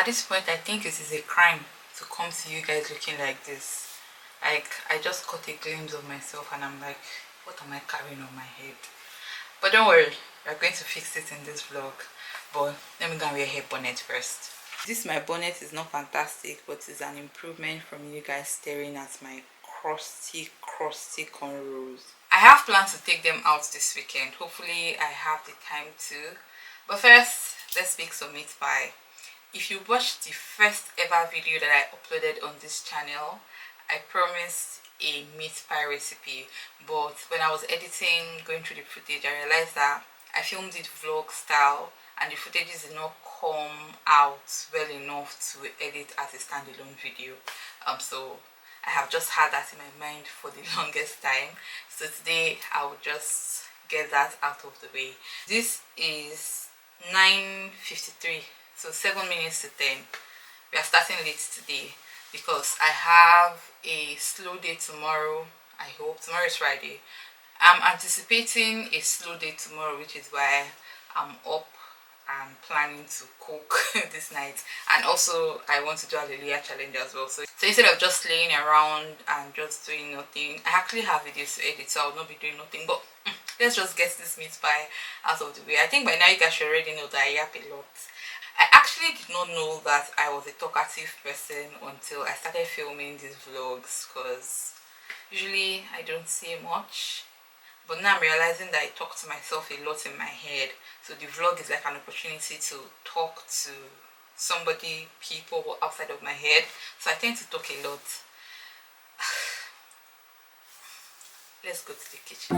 this point, I think it is a crime to come to you guys looking like this. Like, I just caught a glimpse of myself and I'm like, what am I carrying on my head? But don't worry, we're going to fix it in this vlog. But let me go and wear hair bonnet first. This my bonnet is not fantastic, but it's an improvement from you guys staring at my crusty cornrows. I have plans to take them out this weekend. Hopefully I have the time to. But first, let's make some meat pie. If you watched the first ever video that I uploaded on this channel, I promised a meat pie recipe, but when I was editing, going through the footage, I realized that I filmed it vlog style and the footages did not come out well enough to edit as a standalone video. So I have just had that in my mind for the longest time. So today I will just get that out of the way. This is 9:53, so 7 minutes to 10. We are starting late today because I have a slow day tomorrow. I hope tomorrow is Friday. I'm anticipating a slow day tomorrow, which is why I'm up and planning to cook this night. And also I want to do a Hallelujah challenge as well. So instead of just laying around and just doing nothing, I actually have videos to edit, so I will not be doing nothing. But let's just get this meat pie out of the way. I think by now you guys should already know that I yap a lot. I actually did not know that I was a talkative person until I started filming these vlogs, because usually I don't say much, but now I'm realizing that I talk to myself a lot in my head. So the vlog is like an opportunity to talk to somebody, people outside of my head. So I tend to talk a lot. Let's go to the kitchen.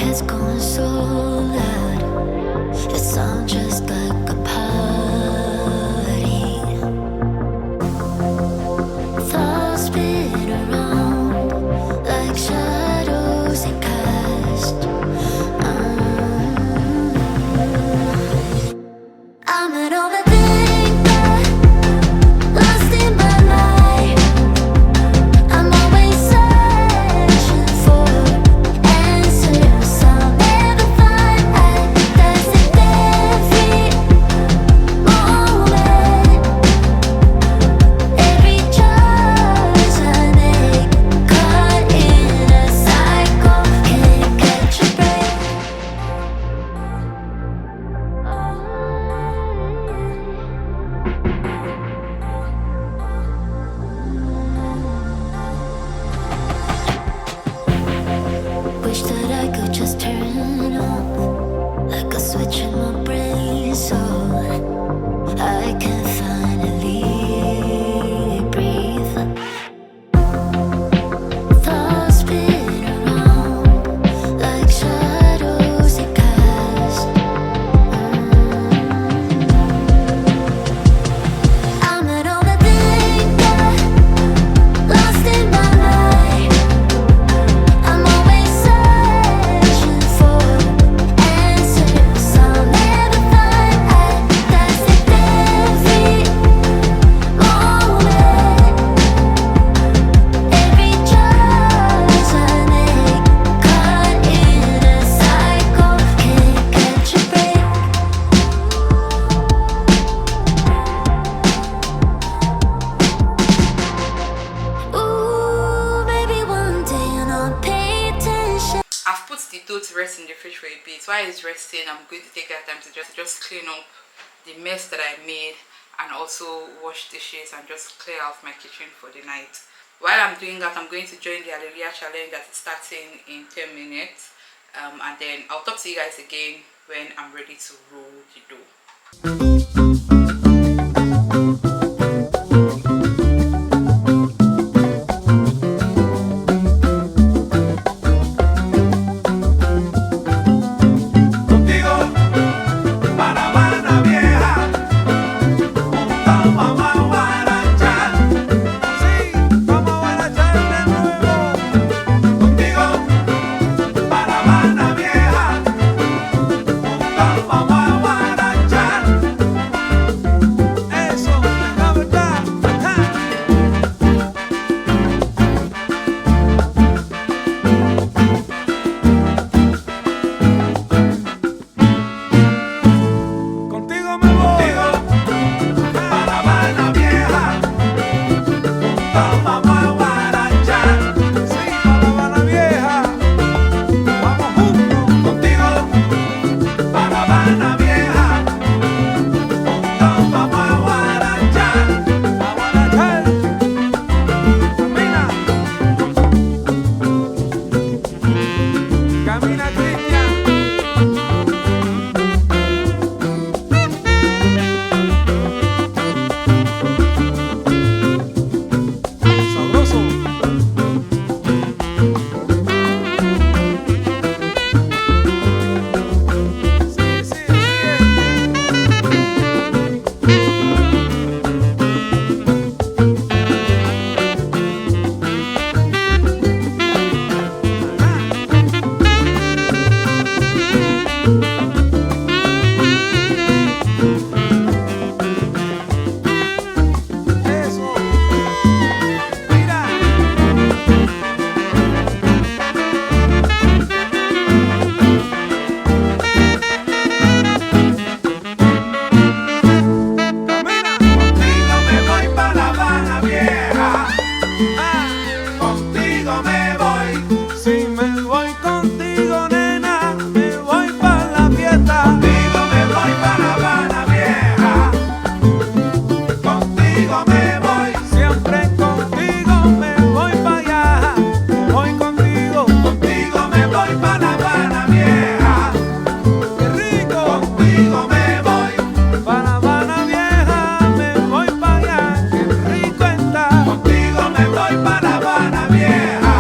It's going so loud. It sounds just like a party. Thoughts spin around like shadows they cast. I'm an overthinker, lost in my mind. I'm always searching for answers. Wish that I could just turn on like a switch in my brain, so I can finally breathe. Thoughts spin around like shadows they cast. I'm an overthinker, lost in my mind. I'm always searching for answers I'll never find. That's the every moment, every choice I make, caught in a cycle, can't catch a break. Ooh, maybe one day and I'll pay attention. I've put the dough to rest in the fridge for a bit. While it's resting, I'm going to take that time to just clean up the mess that I made and also wash dishes and just clear out my kitchen for the night. While I'm doing that, I'm going to join the Hallelujah challenge that's starting in 10 minutes. And then I'll talk to you guys again when I'm ready to roll the dough. Vamos a guarachar. voy contigo, nena, me voy pa' la fiesta. Contigo me voy pa' La Habana Vieja. Contigo me voy, siempre contigo me voy pa' allá. Voy contigo, contigo me voy pa' La Habana Vieja. Qué rico, contigo me voy pa' La Habana Vieja, me voy pa' allá. Qué rico está, contigo me voy pa' La Habana Vieja.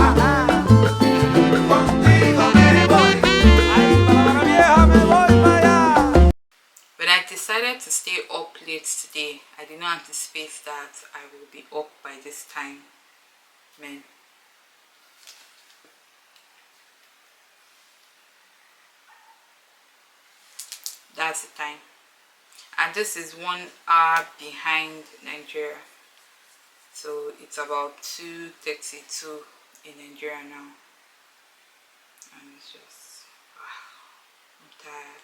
Contigo me voy, ay, pa' La Habana Vieja me voy pa' allá. When I decided to stay up late today, I did not anticipate that I will be up by this time. Man. That's the time. And this is 1 hour behind Nigeria. So it's about 2:32 in Nigeria now. And it's just, I'm tired.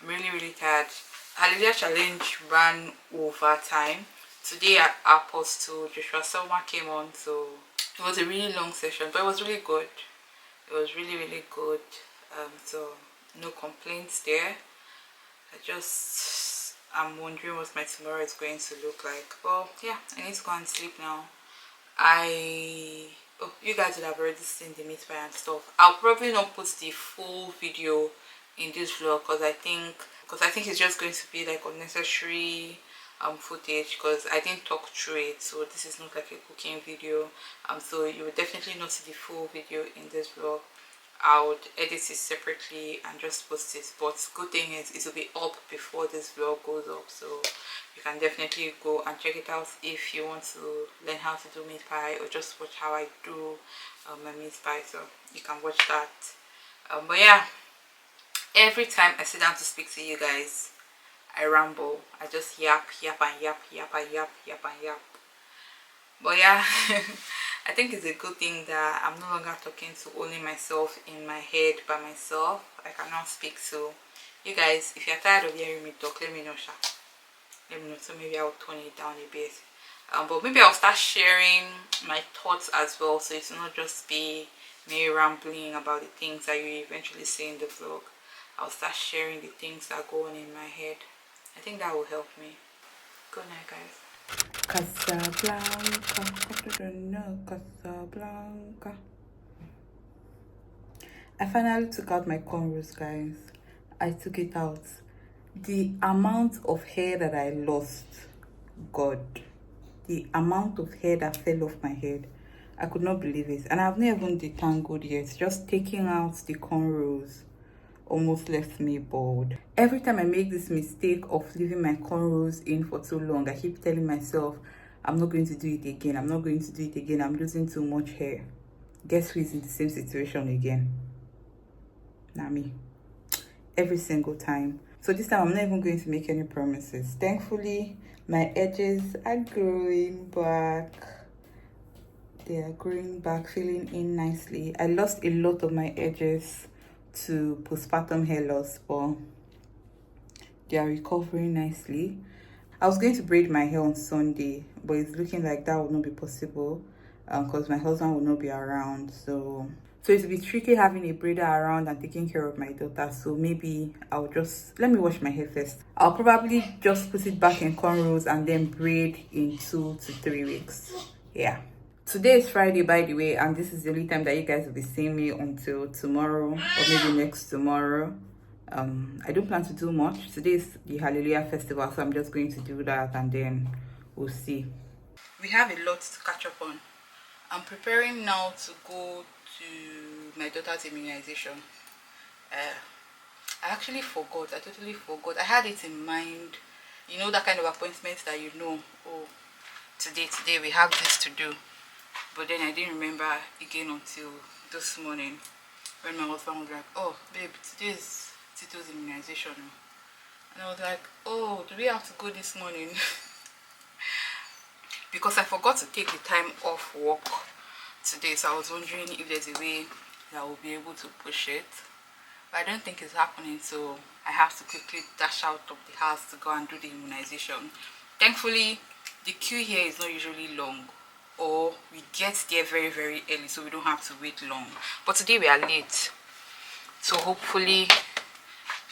I'm really tired. Hallelujah Challenge ran over time. Today at Apostle Joshua Selma came on, so it was a really long session, but it was really good. It was really good. So no complaints there. I'm wondering what my tomorrow is going to look like. Well, yeah, I need to go and sleep now. You guys would have already seen the meat pie and stuff. I'll probably not put the full video in this vlog because I think it's just going to be like unnecessary footage because I didn't talk through it. So this is not like a cooking video. So you will definitely not see the full video in this vlog. I would edit it separately and just post it, but good thing is it will be up before this vlog goes up, so you can definitely go and check it out if you want to learn how to do meat pie or just watch how I do my meat pie. So you can watch that. But yeah, every time I sit down to speak to you guys, I ramble. I just yap and yap. But yeah, I think it's a good thing that I'm no longer talking to only myself in my head by myself. I can now speak to you guys. If you're tired of hearing me talk, let me know, Sha. Let me know, so maybe I'll tone it down a bit. But maybe I'll start sharing my thoughts as well, so it's not just be me rambling about the things that you eventually see in the vlog. I'll start sharing the things that go on in my head. I think that will help me. Good night, guys. Casablanca, Casablanca. I finally took out my cornrows, guys. I took it out. The amount of hair that I lost, God, the amount of hair that fell off my head, I could not believe it. And I've not even detangled yet. Just taking out the cornrows almost left me bald. Every time I make this mistake of leaving my cornrows in for too long, I keep telling myself, I'm not going to do it again. I'm not going to do it again. I'm losing too much hair. Guess who is in the same situation again? Nami. Every single time. So this time I'm not even going to make any promises. Thankfully, my edges are growing back. They are growing back, filling in nicely. I lost a lot of my edges to postpartum hair loss, but they are recovering nicely. I was going to braid my hair on Sunday, but it's looking like that would not be possible because my husband will not be around. So it's a bit tricky having a braider around and taking care of my daughter. So maybe let me wash my hair first. I'll probably just put it back in cornrows and then braid in 2 to 3 weeks. Yeah. Today is Friday, by the way, and this is the only time that you guys will be seeing me until tomorrow or maybe next tomorrow. I don't plan to do much. Today is the Hallelujah Festival, so I'm just going to do that and then we'll see. We have a lot to catch up on. I'm preparing now to go to my daughter's immunization. I actually forgot. I totally forgot. I had it in mind. You know, that kind of appointment that you know, oh, today we have this to do. But then I didn't remember again until this morning when my husband was like, oh babe, today is Tito's immunization. And I was like, oh, do we have to go this morning? Because I forgot to take the time off work today, so I was wondering if there's a way that I will be able to push it. But I don't think it's happening, so I have to quickly dash out of the house to go and do the immunization. Thankfully, the queue here is not usually long. or we get there very very early so we don't have to wait long. But today we are late, so hopefully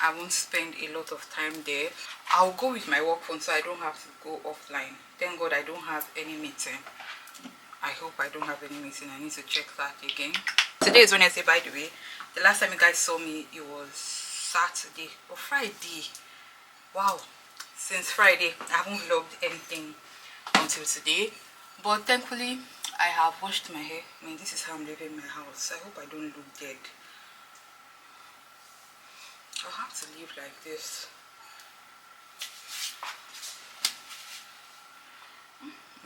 I won't spend a lot of time there. I'll go with my work phone so I don't have to go offline. Thank God I don't have any meeting. I hope I don't have any meeting. I need to check that again. Today is Wednesday, by the way. The last time you guys saw me, it was Saturday or Friday. Wow, since Friday I haven't vlogged anything until today. But thankfully I have washed my hair. I mean, this is how I'm leaving my house. I hope I don't look dead. I'll have to leave like this.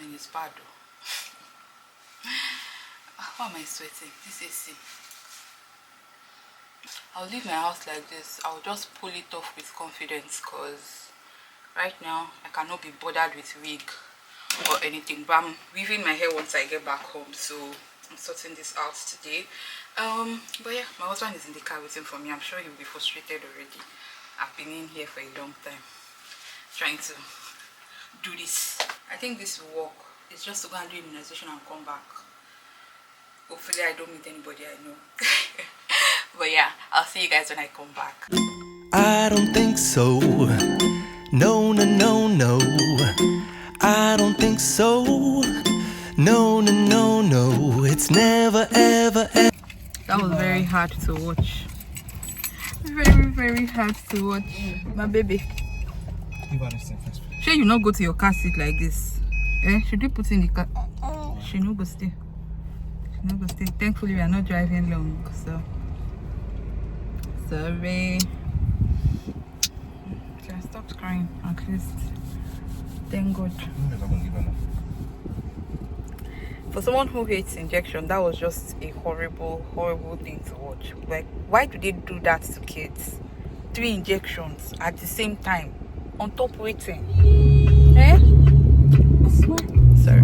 And it's bad though. Why am I sweating? This AC. I'll leave my house like this. I'll just pull it off with confidence, because right now I cannot be bothered with wig or anything. But I'm weaving my hair once I get back home, so I'm sorting this out today. But yeah, my husband is in the car waiting for me. I'm sure he'll be frustrated already. I've been in here for a long time trying to do this. I think this will work. It's just to go and do immunization and come back. Hopefully I don't meet anybody I know. But yeah, I'll see you guys when I come back. I don't think so. No, no, no, no. I don't think so. No, no, no, no. It's never, ever, ever. That was very hard to watch. Very, very hard to watch. My baby. Should you not go to your car seat like this? Eh? Should you put in the car? She no go stay. She no go stay. Thankfully we are not driving long, so sorry. Okay, I stopped crying at least. Thank God. For someone who hates injection, that was just a horrible, horrible thing to watch. Like, why do they do that to kids? 3 injections at the same time, on top waiting. Eh? Sorry.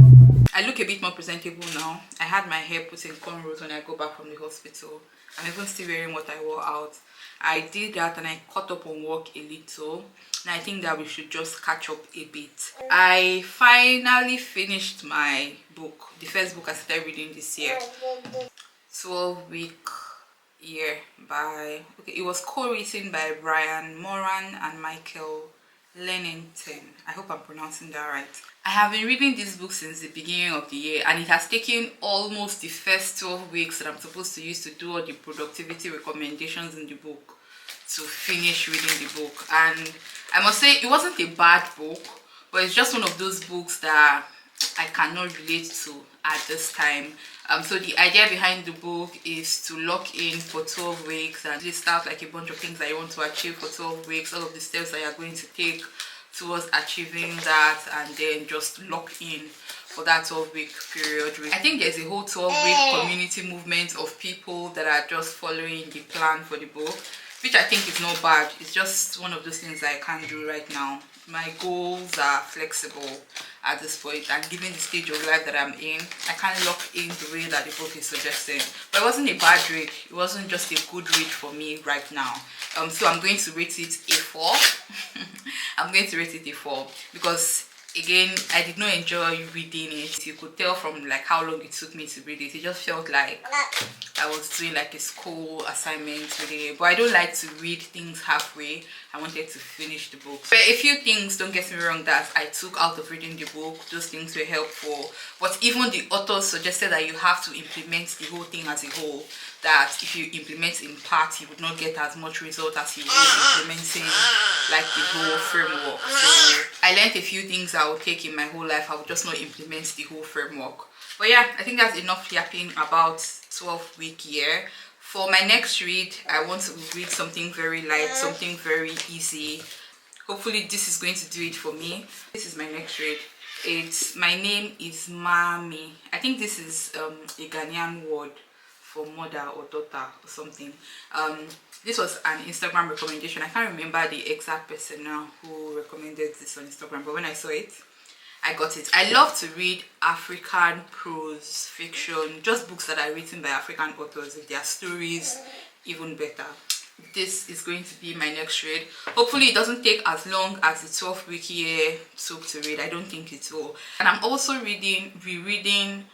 I look a bit more presentable now. I had my hair put in cornrows when I go back from the hospital. I'm even still wearing what I wore out. I did that and I caught up on work a little. And I think that we should just catch up a bit. I finally finished my book. The first book I started reading this year. 12-week year by... Okay, it was co-written by Brian Moran and Michael Lennington. I hope I'm pronouncing that right. I have been reading this book since the beginning of the year, and it has taken almost the first 12 weeks that I'm supposed to use to do all the productivity recommendations in the book to finish reading the book. And I must say, it wasn't a bad book, but it's just one of those books that I cannot relate to at this time. So the idea behind the book is to lock in for 12 weeks and list out like a bunch of things that you want to achieve for 12 weeks, all of the steps that you're going to take towards achieving that, and then just lock in for that 12-week period. I think there's a whole 12-week community movement of people that are just following the plan for the book, which I think is not bad. It's just one of those things that I can't do right now. My goals are flexible at this point, and given the stage of life that I'm in, I can't lock in the way that the book is suggesting. But it wasn't a bad read. It wasn't just a good read for me right now. So I'm going to rate it a 4. I'm going to rate it a 4 because, again, I did not enjoy reading it. You could tell from like how long it took me to read it. It just felt like I was doing like a school assignment reading it. But I don't like to read things halfway. I wanted to finish the book. But a few things, don't get me wrong, that I took out of reading the book. Those things were helpful. But even the author suggested that you have to implement the whole thing as a whole. That if you implement in part, you would not get as much result as you would implementing like the whole framework. So I learned a few things I would take in my whole life. I would just not implement the whole framework. But yeah, I think that's enough yapping about 12-week year. For my next read, I want to read something very light, something very easy. Hopefully this is going to do it for me. This is my next read. My name is Mami. I think this is a Ghanaian word for mother or daughter or something. This was an Instagram recommendation. I can't remember the exact person now who recommended this on Instagram, but when I saw it, I got it. I love to read African prose fiction, just books that are written by African authors. If they are stories, even better. this is going to be my next read. Hopefully it doesn't take as long as the 12-week year took to read. I don't think it will. And I'm also rereading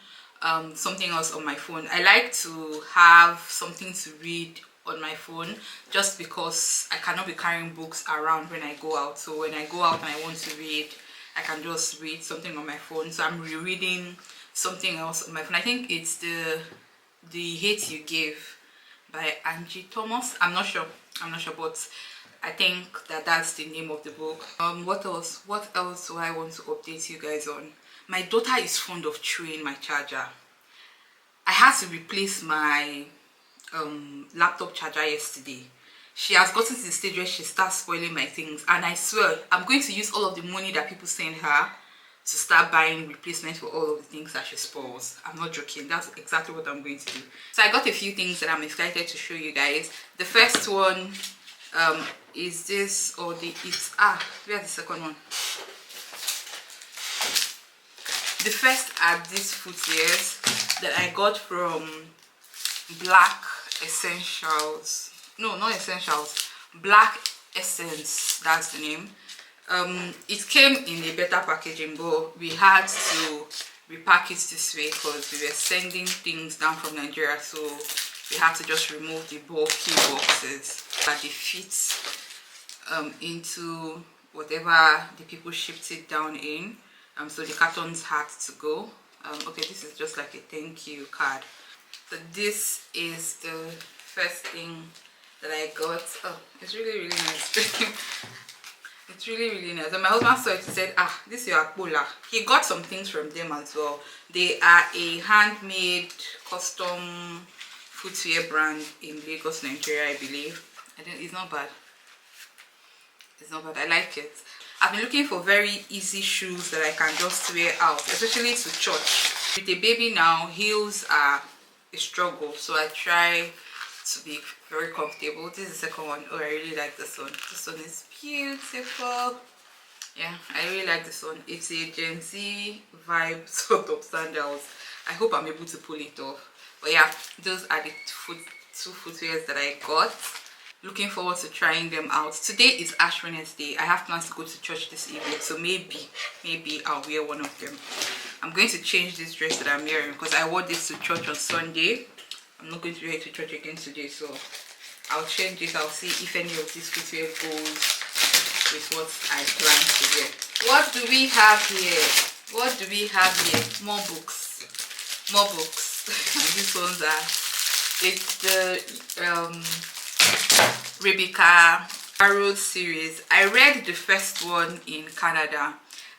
something else on my phone. I like to have something to read on my phone just because I cannot be carrying books around when I go out. So when I go out and I want to read, I can just read something on my phone. So I'm rereading something else on my phone. I think it's the Hate You Give by Angie Thomas. I'm not sure, but I think that's the name of the book. What else do I want to update you guys on? My daughter is fond of chewing my charger. I had to replace my laptop charger yesterday. She has gotten to the stage where she starts spoiling my things, and I swear I'm going to use all of the money that people send her to start buying replacements for all of the things that she spoils. I'm not joking, that's exactly what I'm going to do. So I got a few things that I'm excited to show you guys. The first one is this, or where's the second one? The first are these footwears that I got from Black Essentials. No, not Essentials. Black Essence, that's the name. It came in a better packaging, but we had to repack it this way because we were sending things down from Nigeria, so we had to just remove the bulky boxes that they fit into whatever the people shipped it down in. So the cartons had to go. Okay, this is just like a thank you card. So this is the first thing that I got. Oh, it's really nice. It's really nice. And my husband saw it, he said, this is your Akbola. He got some things from them as well. They are a handmade custom footwear brand in Lagos, Nigeria, I believe. It's not bad. It's not bad. I like it. I've been looking for very easy shoes that I can just wear out, especially to church. With a baby now, heels are a struggle, so I try to be very comfortable. This is the second one. Oh, I really like this one. This one is beautiful. Yeah, I really like this one. It's a Gen Z vibe sort of sandals. I hope I'm able to pull it off. But yeah, those are the two footwears that I got. Looking forward to trying them out. Today is Ash Wednesday. I have plans to go to church this evening, so maybe I'll wear one of them. I'm going to change this dress that I'm wearing because I wore this to church on Sunday. I'm not going to wear it to church again today, so I'll change it. I'll see if any of this footwear goes with what I plan to wear. What do we have here? More books. And these ones it's the Rebecca Arrows series. I read the first one in Canada,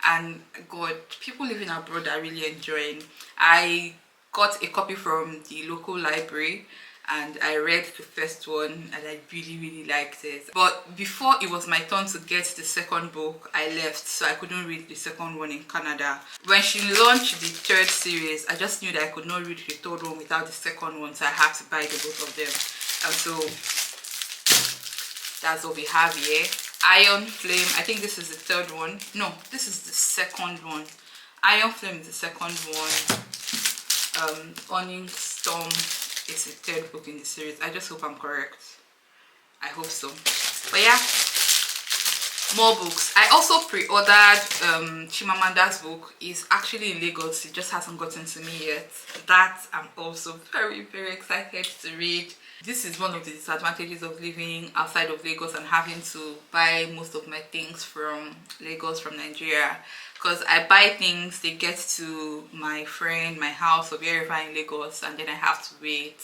and God, people living abroad are really enjoying. I got a copy from the local library and I read the first one and I really liked it. But before it was my turn to get the second book, I left, so I couldn't read the second one in Canada. When she launched the third series, I just knew that I could not read the third one without the second one, so I had to buy the both of them. And so that's what we have here. Iron Flame, I think this is the third one. No, this is the second one. Iron Flame is the second one. Onion Storm is the third book in the series. I just hope I'm correct. I hope so. But yeah, more books. I also pre-ordered Chimamanda's book. It's actually in Lagos. It just hasn't gotten to me yet. That I'm also very excited to read. This is one of the disadvantages of living outside of Lagos and having to buy most of my things from Lagos, from Nigeria. Because I buy things, they get to my friend, my house, or wherever in Lagos, and then I have to wait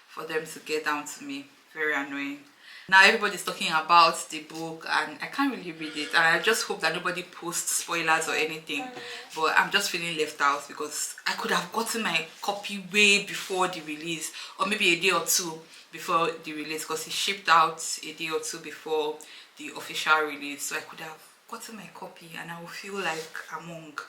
for them to get down to me. Very annoying. Now everybody's talking about the book and I can't really read it, and I just hope that nobody posts spoilers or anything, but I'm just feeling left out because I could have gotten my copy way before the release, or maybe a day or two before the release, because it shipped out a day or two before the official release, so I could have gotten my copy and I will feel like a monk,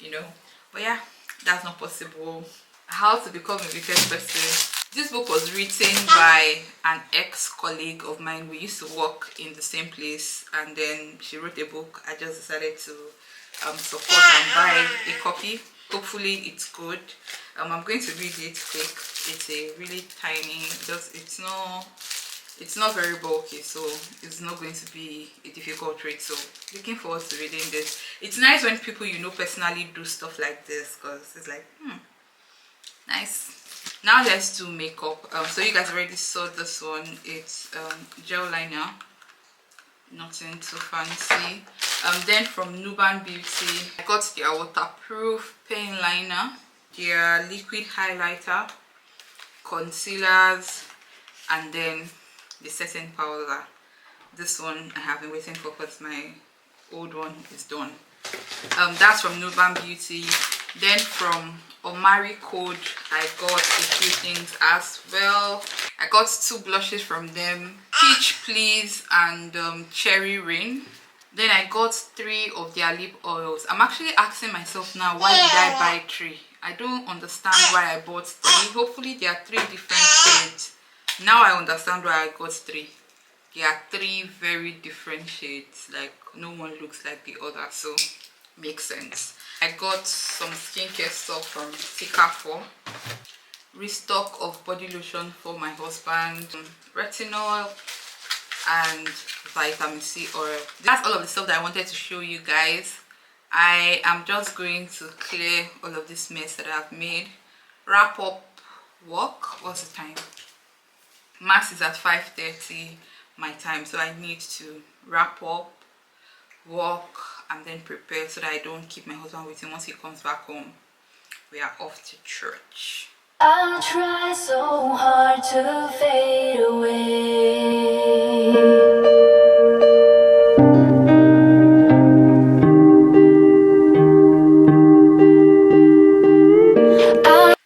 you know. But yeah, that's not possible. How to become a wicked person. This book was written by an ex-colleague of mine. We used to work in the same place, and then she wrote a book. I just decided to support and buy a copy. Hopefully it's good. I'm going to read it quick. It's a really tiny, It's not very bulky, so it's not going to be a difficult read. So looking forward to reading this. It's nice when people you know personally do stuff like this, because it's like nice. Now let's do makeup. So you guys already saw this one. It's gel liner, nothing too fancy. Then from Nuban Beauty, I got their waterproof pen liner, their liquid highlighter, concealers, and then the setting powder. This one I have been waiting for because my old one is done. That's from Nuban Beauty. Then from Omari Code, I got a few things as well. I got 2 blushes from them, Peach Please and Cherry Rain. Then I got 3 of their lip oils. I'm actually asking myself now, why did I buy 3? I don't understand why I bought 3. Hopefully there are 3 different shades. Now I understand why I got 3. There are 3 very different shades, like no one looks like the other, so makes sense. I got some skincare stuff from Tika 4, restock of body lotion for my husband, retinol, and vitamin C oil. That's all of the stuff that I wanted to show you guys. I am just going to clear all of this mess that I've made, wrap up work. What's the time? Mass is at 5:30 my time, so I need to wrap up, walk, and then prepare so that I don't keep my husband waiting. Once he comes back home, we are off to church. I try so hard to fade away.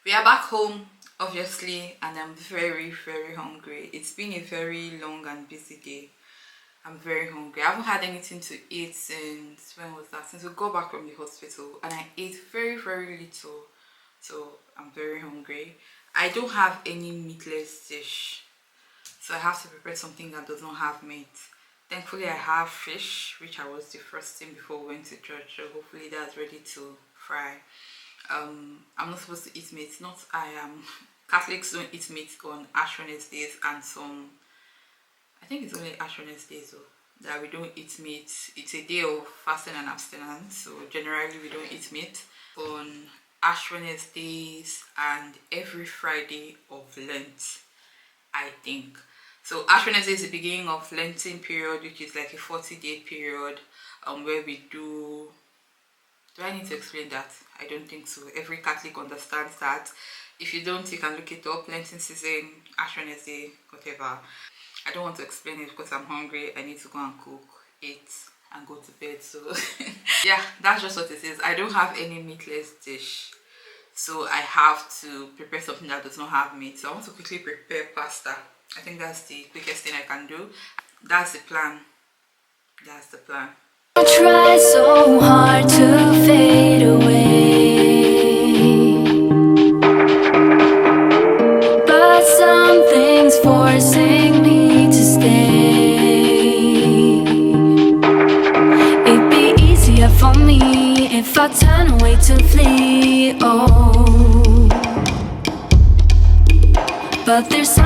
We are back home, obviously, and I'm very hungry. It's been a very long and busy day. I'm very hungry. I haven't had anything to eat since, when was that? Since we got back from the hospital, and I ate very little, so I'm very hungry. I don't have any meatless dish, so I have to prepare something that does not have meat. Thankfully I have fish, which I was defrosting before we went to church, so hopefully that's ready to fry. I'm not supposed to eat meat. Catholics don't eat meat on Ash Wednesdays and some, I think it's only Ash Wednesdays though, that we don't eat meat. It's a day of fasting and abstinence, so generally we don't eat meat on Ash Wednesdays and every Friday of Lent, I think. So Ash Wednesday is the beginning of Lenten period, which is like a 40-day period where we do I need to explain that? I don't think so. Every Catholic understands that. If you don't, you can look it up. Lenten season, Ash Wednesday, whatever. I don't want to explain it because I'm hungry. I need to go and cook, eat, and go to bed. So yeah, that's just what it is. I don't have any meatless dish, so I have to prepare something that does not have meat. So I want to quickly prepare pasta. I think that's the quickest thing I can do. That's the plan. That's the plan. I try so hard to fade away, but something's forcing me to stay. It'd be easier for me if I turn away to flee, oh, but there's